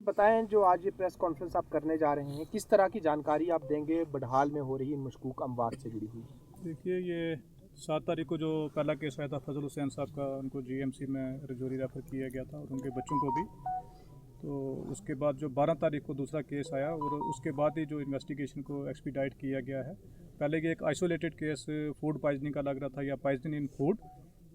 बताएं, जो आज ये प्रेस कॉन्फ्रेंस आप करने जा रहे हैं, किस तरह की जानकारी आप देंगे बडहाल में हो रही मशकूक अमवात से जुड़ी हुई? देखिए, ये 7 तारीख को जो पहला केस आया था फजल हुसैन साहब का, उनको जीएमसी में रजौरी रेफ़र किया गया था और उनके बच्चों को भी। तो उसके बाद जो 12 तारीख को दूसरा केस आया और उसके बाद ही जो इन्वेस्टिगेशन को एक्सपीडाइट किया गया है। पहले ये एक आइसोलेटेड केस फूड पॉइजनिंग का लग रहा था या पॉइजनिंग इन फूड,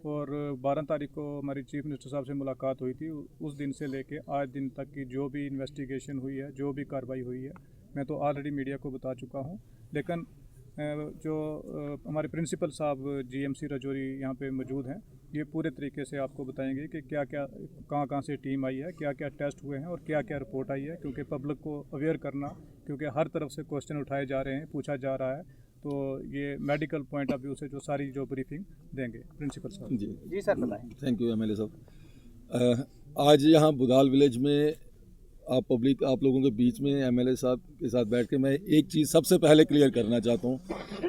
और 12 तारीख को हमारी चीफ मिनिस्टर साहब से मुलाकात हुई थी। उस दिन से लेके आज दिन तक की जो भी इन्वेस्टिगेशन हुई है, जो भी कार्रवाई हुई है, मैं तो ऑलरेडी मीडिया को बता चुका हूँ। लेकिन जो हमारे प्रिंसिपल साहब जीएमसी रजौरी यहाँ पे मौजूद हैं, ये पूरे तरीके से आपको बताएंगे कि क्या क्या कहाँ से टीम आई है, क्या क्या टेस्ट हुए हैं और क्या क्या रिपोर्ट आई है। क्योंकि पब्लिक को अवेयर करना, क्योंकि हर तरफ से क्वेश्चन उठाए जा रहे हैं, पूछा जा रहा है, तो ये मेडिकल पॉइंट ऑफ व्यू से जो सारी जो ब्रीफिंग देंगे प्रिंसिपल साहब। जी सर, बताएं। थैंक यू एमएलए साहब। आज यहाँ बुधाल विलेज में आप लोगों के बीच में एमएलए साहब के साथ बैठ के मैं एक चीज़ सबसे पहले क्लियर करना चाहता हूँ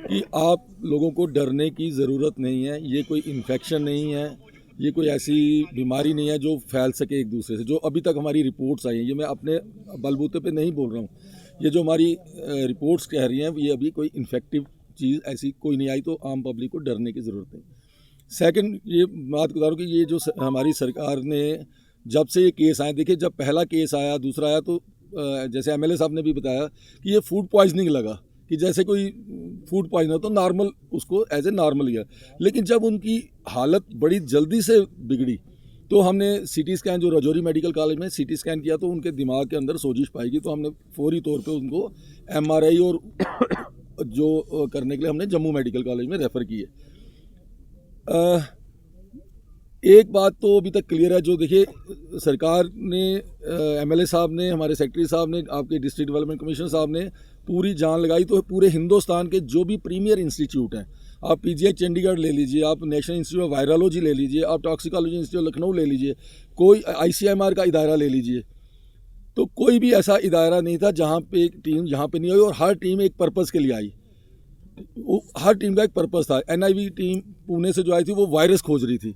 कि आप लोगों को डरने की ज़रूरत नहीं है। ये कोई इन्फेक्शन नहीं है, ये कोई ऐसी बीमारी नहीं है जो फैल सके एक दूसरे से। जो अभी तक हमारी रिपोर्ट्स आई हैं, ये मैं अपने बलबूते पे नहीं बोल रहा हूँ, ये जो हमारी रिपोर्ट्स कह रही हैं, ये अभी कोई इन्फेक्टिव चीज़ ऐसी कोई नहीं आई, तो आम पब्लिक को डरने की ज़रूरत नहीं। सेकंड, ये बात बता रहा हूँ कि ये जो हमारी सरकार ने जब से ये केस आए, देखिए जब पहला केस आया, दूसरा आया, तो जैसे एमएलए साहब ने भी बताया कि ये फूड पॉइजनिंग लगा कि जैसे कोई फूड पॉइजन हो तो नॉर्मल उसको एज ए नॉर्मल लिया। लेकिन जब उनकी हालत बड़ी जल्दी से बिगड़ी तो हमने सीटी स्कैन, जो रजौरी मेडिकल कॉलेज में सीटी स्कैन किया, तो उनके दिमाग के अंदर सोजिश पाई गई। तो हमने फौरी तौर पे उनको एमआरआई और जो करने के लिए हमने जम्मू मेडिकल कॉलेज में रेफ़र किए। एक बात तो अभी तक क्लियर है, जो देखिए सरकार ने, एमएलए साहब ने, हमारे सेक्रेटरी साहब ने, आपके डिस्ट्रिक्ट डेवलपमेंट कमिश्नर साहब ने पूरी जान लगाई। तो पूरे हिंदुस्तान के जो भी प्रीमियर इंस्टीट्यूट हैं, आप पीजीआई चंडीगढ़ ले लीजिए, आप नेशनल इंस्टीट्यूट ऑफ वायरोलॉजी ले लीजिए, आप टॉक्सिकोलॉजी इंस्टीट्यूट लखनऊ ले लीजिए, कोई आईसीएमआर का इदारा ले लीजिए, तो कोई भी ऐसा इदारा नहीं था जहाँ पे एक टीम यहाँ पे नहीं आई। और हर टीम एक पर्पज़ के लिए आई, हर टीम का एक पर्पज़ था। एनआईवी टीम पुणे से जो आई थी वो वायरस खोज रही थी,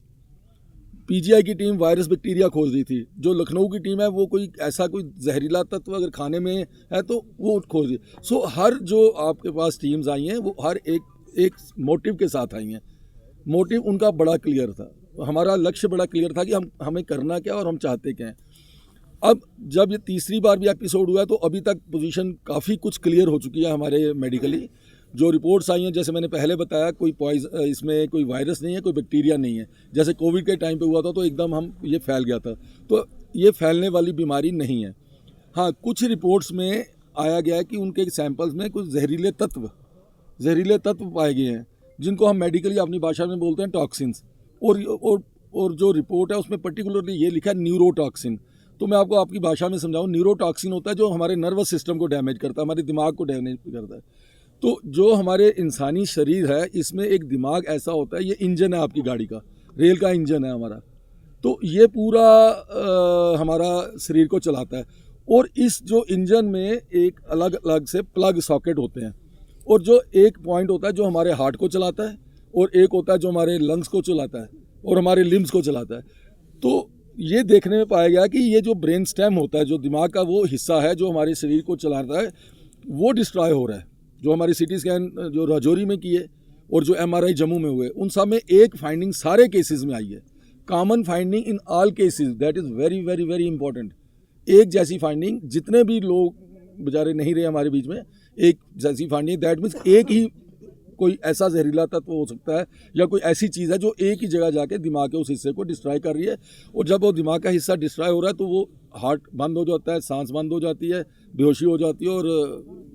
पीजीआई की टीम वायरस बैक्टीरिया खोज रही थी, जो लखनऊ की टीम है वो कोई ऐसा कोई जहरीला तत्व अगर खाने में है तो वो खोज रही है। सो हर जो आपके पास टीम्स आई हैं वो हर एक मोटिव के साथ आई हैं। मोटिव उनका बड़ा क्लियर था, हमारा लक्ष्य बड़ा क्लियर था कि हमें करना क्या और हम चाहते क्या हैं। अब जब ये तीसरी बार भी एपिसोड हुआ तो अभी तक पोजीशन काफ़ी कुछ क्लियर हो चुकी है हमारे मेडिकली। जो रिपोर्ट्स आई हैं, जैसे मैंने पहले बताया, कोई इसमें कोई वायरस नहीं है, कोई बैक्टीरिया नहीं है। जैसे कोविड के टाइम पे हुआ था तो एकदम ये फैल गया था, तो ये फैलने वाली बीमारी नहीं है। हाँ, कुछ रिपोर्ट्स में आया गया है कि उनके सैंपल्स में कुछ जहरीले तत्व पाए गए हैं, जिनको हम मेडिकली अपनी भाषा में बोलते हैं टॉक्सिन्स। और जो रिपोर्ट है उसमें पर्टिकुलरली ये लिखा है न्यूरोटॉक्सिन। तो मैं आपको आपकी भाषा में समझाऊँ, न्यूरोटॉक्सिन होता है जो हमारे नर्वस सिस्टम को डैमेज करता है, हमारे दिमाग को डैमेज करता है। तो जो हमारे इंसानी शरीर है, इसमें एक दिमाग ऐसा होता है, ये इंजन है आपकी गाड़ी का, रेल का इंजन है हमारा, तो ये पूरा हमारा शरीर को चलाता है। और इस जो इंजन में एक अलग अलग से प्लग सॉकेट होते हैं, और जो एक पॉइंट होता है जो हमारे हार्ट को चलाता है, और एक होता है जो हमारे लंग्स को चलाता है और हमारे लिम्स को चलाता है। तो ये देखने में पाया गया कि ये जो ब्रेन स्टेम होता है, जो दिमाग का वो हिस्सा है जो हमारे शरीर को चलाता है, वो डिस्ट्रॉय हो रहा है। जो हमारी सीटी स्कैन जो रजौरी में किए और जो एमआरआई जम्मू में हुए, उन सब में एक फाइंडिंग सारे केसेस में आई है, common finding in all cases. That is very very very important. एक जैसी फाइंडिंग, जितने भी लोग बेचारे नहीं रहे हमारे बीच में, एक जैसी फाइंडिंग, दैट मीन्स एक ही कोई ऐसा जहरीला तत्व हो सकता है या कोई ऐसी चीज़ है जो एक ही जगह जाके दिमाग के उस हिस्से को डिस्ट्रॉय कर रही है। और जब वो दिमाग का हिस्सा डिस्ट्रॉय हो रहा है तो वो हार्ट बंद हो जाता है, सांस बंद हो जाती है, बेहोशी हो जाती है, और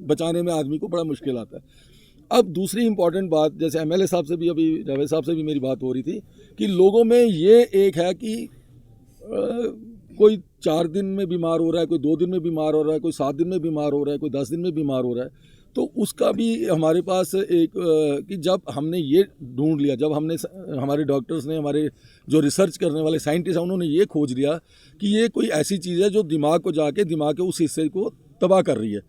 बचाने में आदमी को बड़ा मुश्किल आता है। अब दूसरी इंपॉर्टेंट बात, जैसे एमएलए साहब से भी, अभी जावेद साहब से भी मेरी बात हो रही थी, कि लोगों में ये एक है कि कोई 4 दिन में बीमार हो रहा है, कोई 2 दिन में बीमार हो रहा है, कोई 7 दिन में बीमार हो रहा है, कोई 10 दिन में बीमार हो रहा है। तो उसका भी हमारे पास एक कि जब हमने ये ढूंढ लिया, जब हमने, हमारे डॉक्टर्स ने, हमारे जो रिसर्च करने वाले साइंटिस्ट हैं, उन्होंने ये खोज लिया कि ये कोई ऐसी चीज़ है जो दिमाग को जाके दिमाग के उस हिस्से को तबाह कर रही है।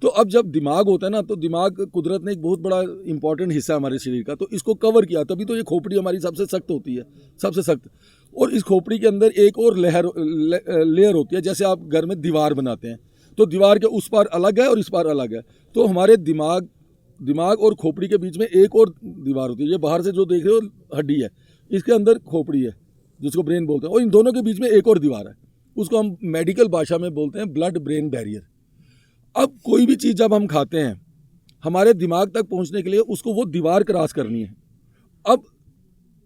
तो अब जब दिमाग होता है ना, तो दिमाग कुदरत ने एक बहुत बड़ा इंपॉर्टेंट हिस्सा है हमारे शरीर का, तो इसको कवर किया, तभी तो ये खोपड़ी हमारी सबसे सख्त होती है, सबसे सख्त। और इस खोपड़ी के अंदर एक और लेयर होती है। जैसे आप घर में दीवार बनाते हैं तो दीवार के उस पार अलग है और इस पार अलग है, तो हमारे दिमाग और खोपड़ी के बीच में एक और दीवार होती है। ये बाहर से जो देख रहे हो हड्डी है, इसके अंदर खोपड़ी है जिसको ब्रेन बोलते हैं, और इन दोनों के बीच में एक और दीवार है, उसको हम मेडिकल भाषा में बोलते हैं ब्लड ब्रेन बैरियर। अब कोई भी चीज़ जब हम खाते हैं हमारे दिमाग तक पहुंचने के लिए उसको वो दीवार क्रॉस करनी है। अब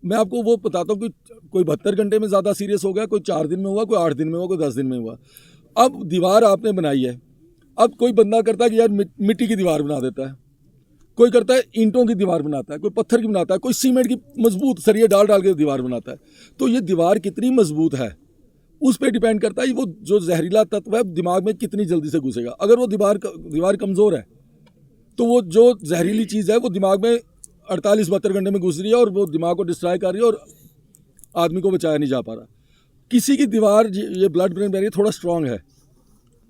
मैं आपको वो बताता हूँ कि कोई 72 घंटे में ज़्यादा सीरियस हो गया, कोई 4 दिन में हुआ, कोई 8 दिन में हुआ, कोई 10 दिन में हुआ। अब दीवार आपने बनाई है, अब कोई बंदा करता है कि यार मिट्टी की दीवार बना देता है, कोई करता है ईंटों की दीवार बनाता है, कोई पत्थर की बनाता है, कोई सीमेंट की मजबूत सरिये डाल के दीवार बनाता है। तो ये दीवार कितनी मजबूत है उस पर डिपेंड करता है वो जो जहरीला तत्व है दिमाग में कितनी जल्दी से घुसेगा। अगर वो दीवार कमज़ोर है तो वो जो जहरीली चीज़ है वो दिमाग में 48-72 घंटे में घुस रही है और वो दिमाग को डिस्ट्रॉय कर रही है और आदमी को बचाया नहीं जा पा रहा। किसी की दीवार, ये ब्लड ब्रेन बैरियर थोड़ा स्ट्रांग है,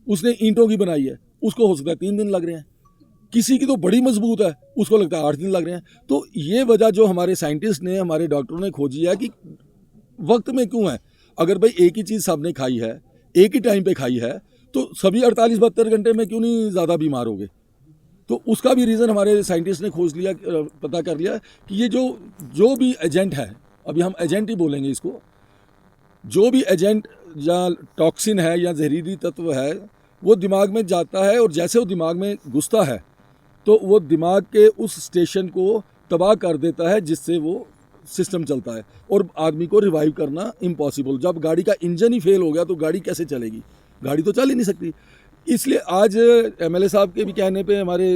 उसने ईंटों की बनाई है, उसको हो सकता है 3 दिन लग रहे हैं। किसी की तो बड़ी मजबूत है, उसको लगता है 8 दिन लग रहे हैं। तो ये वजह जो हमारे साइंटिस्ट ने, हमारे डॉक्टरों ने खोजी है कि वक्त में क्यों है। अगर भाई एक ही चीज़ सबने खाई है, एक ही टाइम पे खाई है, तो सभी 48-72 घंटे में क्यों नहीं ज़्यादा बीमार हो गए। तो उसका भी रीज़न हमारे साइंटिस्ट ने खोज लिया, पता कर लिया कि ये जो भी एजेंट है, अभी हम एजेंट ही बोलेंगे इसको, जो भी एजेंट या टॉक्सिन है या जहरीली तत्व है वो दिमाग में जाता है, और जैसे वो दिमाग में घुसता है तो वो दिमाग के उस स्टेशन को तबाह कर देता है जिससे वो सिस्टम चलता है, और आदमी को रिवाइव करना इम्पॉसिबल। जब गाड़ी का इंजन ही फेल हो गया तो गाड़ी कैसे चलेगी, गाड़ी तो चल ही नहीं सकती। इसलिए आज एमएलए साहब के भी कहने पे हमारे